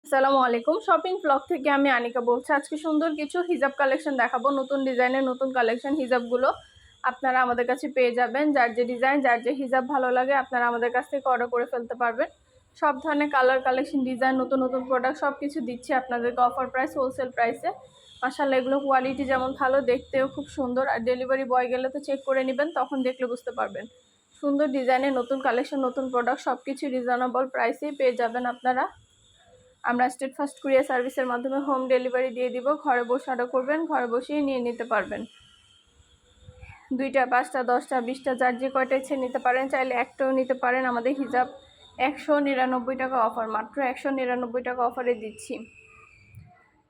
আসসালামু আলাইকুম। Shopping blog থেকে আমি আনিকা বলছি। আজকে সুন্দর কিছু হিজাব কালেকশন দেখাবো। নতুন ডিজাইনের নতুন কালেকশন হিজাবগুলো আপনারা আমাদের কাছে পেয়ে যাবেন। যার যে ডিজাইন, যার যে হিজাব ভালো লাগে আপনারা আমাদের কাছ থেকে অর্ডার করে ফেলতে পারবেন। সব ধরনের কালার, কালেকশন, ডিজাইন, নতুন নতুন প্রোডাক্ট সব কিছু দিচ্ছি আপনাদেরকে অফার প্রাইস, হোলসেল প্রাইসে। মাশাআল্লাহ, এগুলো কোয়ালিটি যেমন ভালো, দেখতেও খুব সুন্দর। আর ডেলিভারি বয় গেলে তো চেক করে নেবেন, তখন দেখলে বুঝতে পারবেন। সুন্দর ডিজাইনের নতুন কালেকশন, নতুন প্রোডাক্ট সব কিছু রিজনেবল প্রাইসেই পেয়ে যাবেন আপনারা। আমরা স্টেট ফার্স্ট কুরিয়ার সার্ভিসের মাধ্যমে হোম ডেলিভারি দিয়ে দিব। ঘরে বসে অর্ডার করবেন, ঘরে বসেই নিয়ে নিতে পারবেন। 2টা, 5টা, 10টা, 20টা, যার যে কয়টা ইচ্ছে নিতে পারেন। চাইলে একটাও নিতে পারেন। আমাদের হিজাব 199 টাকা অফার, মাত্র 199 টাকা অফারে দিচ্ছি।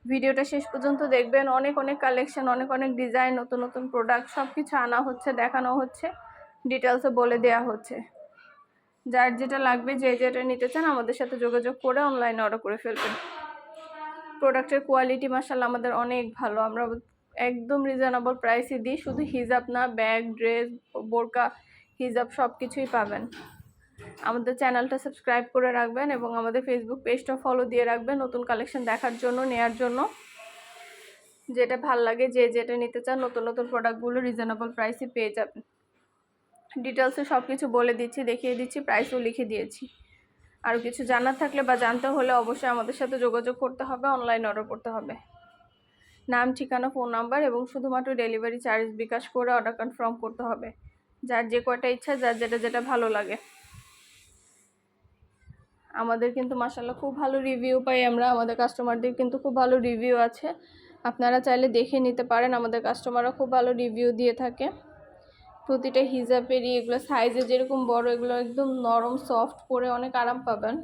ভিডিওটা শেষ পর্যন্ত দেখবেন। অনেক অনেক কালেকশন, অনেক অনেক ডিজাইন, নতুন নতুন প্রোডাক্ট সব কিছু আনা হচ্ছে, দেখানো হচ্ছে, ডিটেলসে বলে দেওয়া হচ্ছে। যার যেটা লাগবে, যে যেটা নিতে চান আমাদের সাথে যোগাযোগ করে অনলাইনে অর্ডার করে ফেলবেন। প্রোডাক্টের কোয়ালিটি মাশাআল্লাহ আমাদের অনেক ভালো। আমরা একদম রিজনেবল প্রাইসে দিই। শুধু হিজাব না, ব্যাগ, ড্রেস, বোরকা, হিজাব সব কিছুই পাবেন। আমাদের চ্যানেলটা সাবস্ক্রাইব করে রাখবেন এবং আমাদের ফেসবুক পেজটা ফলো দিয়ে রাখবেন নতুন কালেকশন দেখার জন্য, নেয়ার জন্য। যেটা ভাল লাগে, যে যেটা নিতে চান, নতুন নতুন প্রোডাক্টগুলো রিজনেবল প্রাইসে পেয়ে যাবেন। ডিটেলসে সব কিছু বলে দিচ্ছি, দেখিয়ে দিচ্ছি, প্রাইসও লিখে দিয়েছি। আর কিছু জানার থাকলে বা জানতে হলে অবশ্যই আমাদের সাথে যোগাযোগ করতে হবে, অনলাইন অর্ডার করতে হবে। নাম, ঠিকানা, ফোন নাম্বার এবং শুধুমাত্র ডেলিভারি চার্জ বিকাশ করে অর্ডার কনফার্ম করতে হবে। যার যে কয়টা ইচ্ছা, যার যেটা যেটা ভালো লাগে। আমাদের কিন্তু মাশাআল্লাহ খুব ভালো রিভিউ পাই আমরা। আমাদের কাস্টমারদের কিন্তু খুব ভালো রিভিউ আছে, আপনারা চাইলে দেখে নিতে পারেন। আমাদের কাস্টমাররা খুব ভালো রিভিউ দিয়ে থাকে। প্রতিটা হিজাবেরই এগুলো সাইজে যেরকম বড়, এগুলো একদম নরম সফট, পরে অনেক আরাম পাবেন।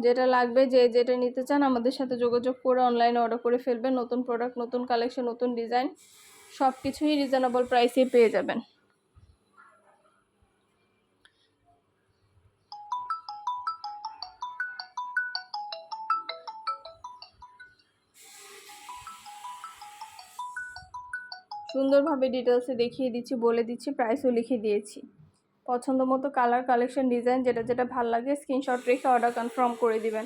যেটা লাগবে, যে যেটা নিতে চান আমাদের সাথে যোগাযোগ করে অনলাইনে অর্ডার করে ফেলবেন। নতুন প্রোডাক্ট, নতুন কালেকশন, নতুন ডিজাইন সব কিছুই রিজনেবল প্রাইসে পেয়ে যাবেন। সুন্দরভাবে ডিটেলসে দেখিয়ে দিচ্ছি, বলে দিচ্ছি, প্রাইসও লিখে দিয়েছি। পছন্দ মতো কালার, কালেকশন, ডিজাইন যেটা যেটা ভালো লাগে স্ক্রিনশট রেখে অর্ডার কনফার্ম করে দিবেন।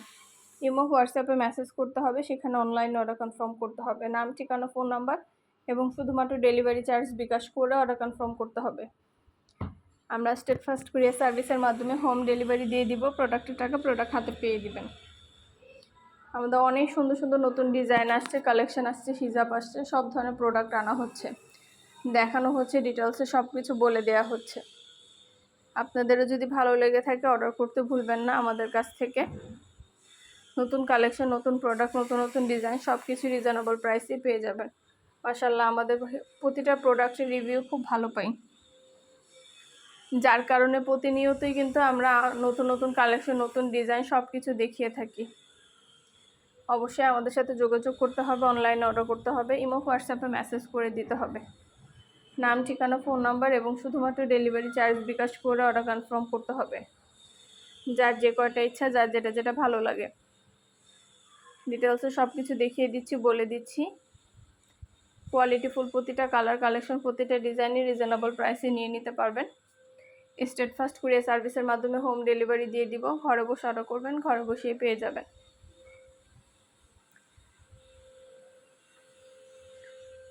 ইমো, হোয়াটসঅ্যাপে মেসেজ করতে হবে, সেখানে অনলাইনে অর্ডার কনফার্ম করতে হবে। নাম, ঠিকানা, ফোন নাম্বার এবং শুধুমাত্র ডেলিভারি চার্জ বিকাশ করে অর্ডার কনফার্ম করতে হবে। আমরা স্টেট ফার্স্ট কুরিয়ার সার্ভিসের মাধ্যমে হোম ডেলিভারি দিয়ে দিব। প্রোডাক্টের টাকা প্রোডাক্ট হাতে পেয়ে দিবেন। আমাদের অনেক সুন্দর সুন্দর নতুন ডিজাইন আসছে, কালেকশন আসছে, হিজাব আসছে, সব ধরনের প্রোডাক্ট আনা হচ্ছে, দেখানো হচ্ছে, ডিটেলসে সব কিছু বলে দেওয়া হচ্ছে। আপনাদেরও যদি ভালো লেগে থাকে অর্ডার করতে ভুলবেন না আমাদের কাছ থেকে। নতুন কালেকশন, নতুন প্রোডাক্ট, নতুন নতুন ডিজাইন সব কিছু রিজনেবল প্রাইসে পেয়ে যাবেন। মাশাআল্লাহ, আমাদের প্রতিটা প্রোডাক্টের রিভিউ খুব ভালো পাই, যার কারণে প্রতিনিয়তই কিন্তু আমরা নতুন নতুন কালেকশন, নতুন ডিজাইন সব কিছু দেখিয়ে থাকি। অবশ্যই আমাদের সাথে যোগাযোগ করতে হবে, অনলাইনে অর্ডার করতে হবে, ইমো, হোয়াটসঅ্যাপে মেসেজ করে দিতে হবে। নাম, ঠিকানা, ফোন নাম্বার এবং শুধুমাত্র ডেলিভারি চার্জ বিকাশ করে অর্ডার কনফার্ম করতে হবে। যার যে কয়টা ইচ্ছা, যার যেটা যেটা ভালো লাগে। ডিটেলসে সব কিছু দেখিয়ে দিচ্ছি, বলে দিচ্ছি। কোয়ালিটিফুল প্রতিটা কালার, কালেকশন, প্রতিটা ডিজাইনই রিজনেবল প্রাইসে নিয়ে নিতে পারবেন। স্টেট ফার্স্ট কুরিয়ার সার্ভিসের মাধ্যমে হোম ডেলিভারি দিয়ে দিব। ঘরে বসে অর্ডার করবেন, ঘরে বসেই পেয়ে যাবেন।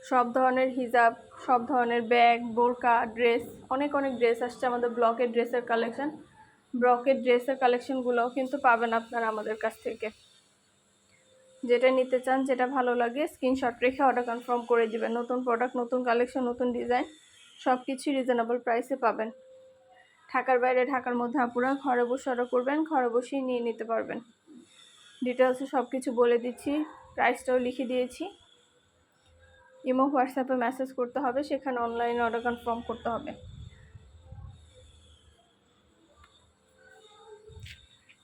সব ধরনের হিজাব, সব ধরনের ব্যাগ, বোরকা, ড্রেস, অনেক অনেক ড্রেস আসছে আমাদের ব্লকের ড্রেসের কালেকশন। ব্লকের ড্রেসের কালেকশনগুলোও কিন্তু পাবেন আপনারা আমাদের কাছ থেকে। যেটা নিতে চান, যেটা ভালো লাগে স্ক্রিনশট রেখে অর্ডার কনফার্ম করে দিবেন। নতুন প্রোডাক্ট, নতুন কালেকশন, নতুন ডিজাইন সব কিছুই রিজনেবল প্রাইসে পাবেন। ঢাকার বাইরে, ঢাকার মধ্যে আপুরা ঘরে বসে অর্ডার করবেন, ঘরে বসেই নিয়ে নিতে পারবেন। ডিটেলসে সব কিছু বলে দিচ্ছি, প্রাইসটাও লিখে দিয়েছি। ইমো, হোয়াটসঅ্যাপে মেসেজ করতে হবে, সেখানে অনলাইনে অর্ডার কনফার্ম করতে হবে।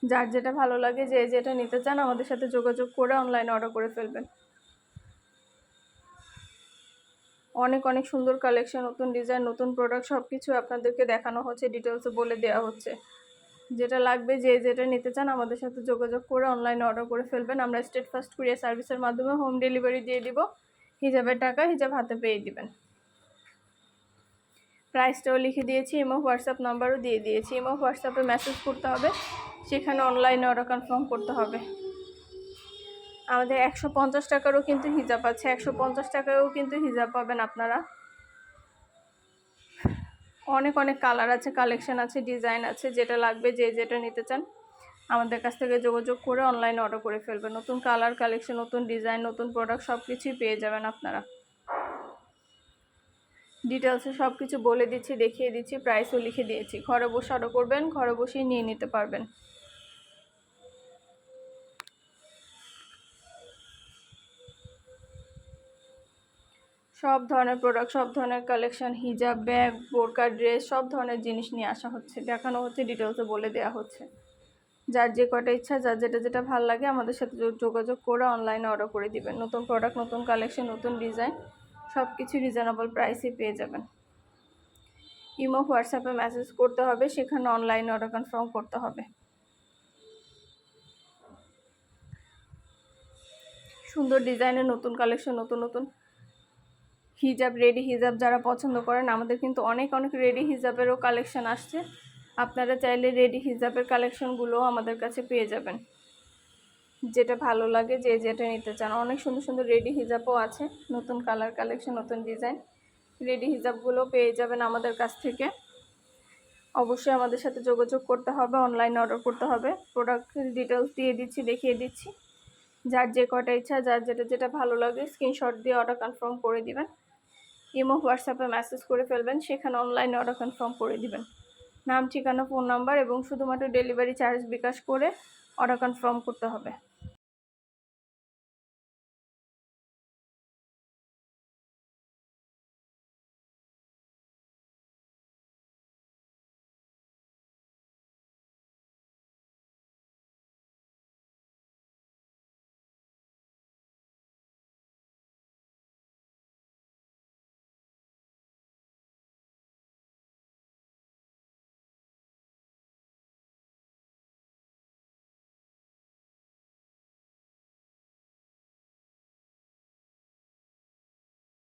যার যেটা ভালো লাগে, যে যেটা নিতে চান আমাদের সাথে যোগাযোগ করে অনলাইনে অর্ডার করে ফেলবেন। অনেক অনেক সুন্দর কালেকশন, নতুন ডিজাইন, নতুন প্রোডাক্ট সব কিছু আপনাদেরকে দেখানো হচ্ছে, ডিটেলসে বলে দেওয়া হচ্ছে। যেটা লাগবে, যে যেটা নিতে চান আমাদের সাথে যোগাযোগ করে অনলাইনে অর্ডার করে ফেলবেন। আমরা স্টেট ফার্স্ট কুরিয়ার সার্ভিসের মাধ্যমে হোম ডেলিভারি দিয়ে দিব। হিজাবের টাকা হিজাব হাতে পেয়ে দিবেন। প্রাইসটাও লিখে দিয়েছি, ইমো, হোয়াটসঅ্যাপ নাম্বারও দিয়ে দিয়েছি। ইমো, হোয়াটসঅ্যাপে মেসেজ করতে হবে, সেখানে অনলাইনে অর্ডার কনফার্ম করতে হবে। আমাদের 150 টাকারও কিন্তু হিজাব আছে, 150 টাকায়ও কিন্তু হিজাব পাবেন আপনারা। অনেক অনেক কালার আছে, কালেকশন আছে, ডিজাইন আছে, যেটা লাগবে যে যেটা নিতে চান আমাদের কাছ থেকে যোগাযোগ করে অনলাইনে অর্ডার করে ফেলবেন। নতুন কালার, কালেকশন, নতুন ডিজাইন, নতুন প্রোডাক্ট সব কিছুই পেয়ে যাবেন আপনারা। ডিটেলসে সব কিছু বলে দিচ্ছি, দেখিয়ে দিচ্ছি, প্রাইসও লিখে দিয়েছি। ঘরে বসে অর্ডার করবেন, ঘরে বসেই নিয়ে নিতে পারবেন। সব ধরনের প্রোডাক্ট, সব ধরনের কালেকশন, হিজাব, ব্যাগ, বোরকা, ড্রেস, সব ধরনের জিনিস নিয়ে আসা হচ্ছে, দেখানো হচ্ছে, ডিটেলসে বলে দেওয়া হচ্ছে। যার যে কটা ইচ্ছা, যার যেটা যেটা ভালো লাগে আমাদের সাথে যোগাযোগ করে অনলাইনে অর্ডার করে দিবেন। নতুন প্রোডাক্ট, নতুন কালেকশন, নতুন ডিজাইন সব কিছু রিজনেবল প্রাইসে পেয়ে যাবেন। ইমো, হোয়াটসঅ্যাপে মেসেজ করতে হবে, সেখানে অনলাইনে অর্ডার কনফার্ম করতে হবে। সুন্দর ডিজাইনের নতুন কালেকশন, নতুন নতুন হিজাব, রেডি হিজাব যারা পছন্দ করেন, আমাদের কিন্তু অনেক অনেক রেডি হিজাবেরও কালেকশন আসছে। আপনারা চাইলে রেডি হিজাবের কালেকশনগুলোও আমাদের কাছে পেয়ে যাবেন, যেটা ভালো লাগে যে যেটা নিতে চান। অনেক সুন্দর সুন্দর রেডি হিজাবও আছে, নতুন কালার, কালেকশন, নতুন ডিজাইন। রেডি হিজাবগুলো পেয়ে যাবেন আমাদের কাছ থেকে। অবশ্যই আমাদের সাথে যোগাযোগ করতে হবে, অনলাইনে অর্ডার করতে হবে। প্রোডাক্টের ডিটেলস দিয়ে দিচ্ছি, দেখিয়ে দিচ্ছি। যার যে কটা ইচ্ছা, যার যেটা যেটা ভালো লাগে স্ক্রিনশট দিয়ে অর্ডার কনফার্ম করে দিবেন। ইমো, হোয়াটসঅ্যাপে মেসেজ করে ফেলবেন, সেখানে অনলাইনে অর্ডার কনফার্ম করে দিবেন। নাম, ঠিকানা, ফোন নাম্বার এবং শুধুমাত্র ডেলিভারি চার্জ বিকাশ করে অর্ডার কনফার্ম করতে হবে।